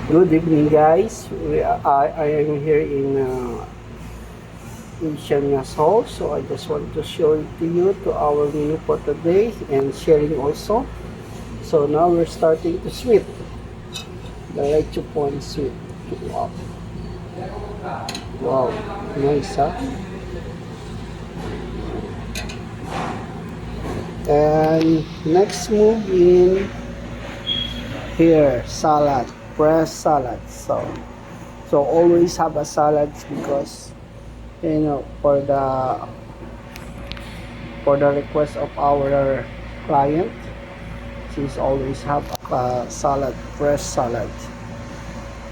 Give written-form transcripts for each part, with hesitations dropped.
Good evening, guys. I am here in Shanyas Hall, so I just want to show it to you to our menu for today and sharing also. So now we're starting to sweep the leche pon sweep. Wow, wow, nice, huh? And next move in here, salad, fresh salad. So always have a salad because for the request of our client, she's always have a salad, fresh salad.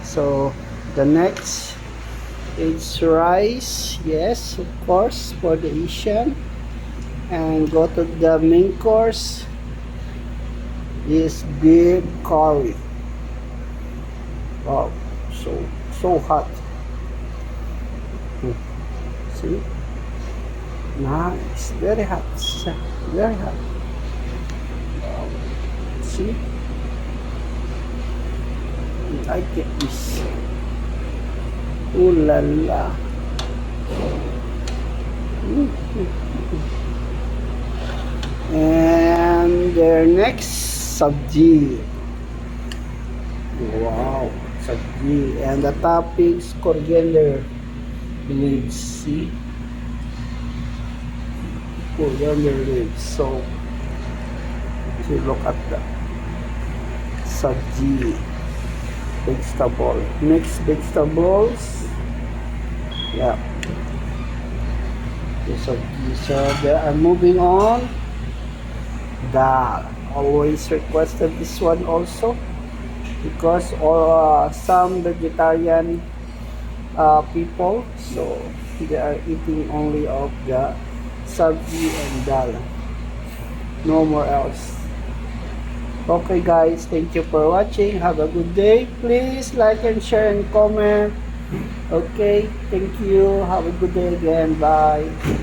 So the next is rice, yes, of course, for the Asian. And go to the main course is beef curry. Wow, so hot. See, nice, very hot, very hot. See, I get this. Ooh la la. And their next sabji. Wow, sabji. And the toppings, coriander leaves. See, coriander leaves. So, if you look at the sabji, vegetable, mixed vegetables. Yeah. The sabji. So, I'm moving on. Dal. Always requested this one also because some vegetarian people, so they are eating only of the sabji and dal, no more else. Okay guys, thank you for watching. Have a good day. Please like and share and comment. Okay, thank you. Have a good day again. Bye.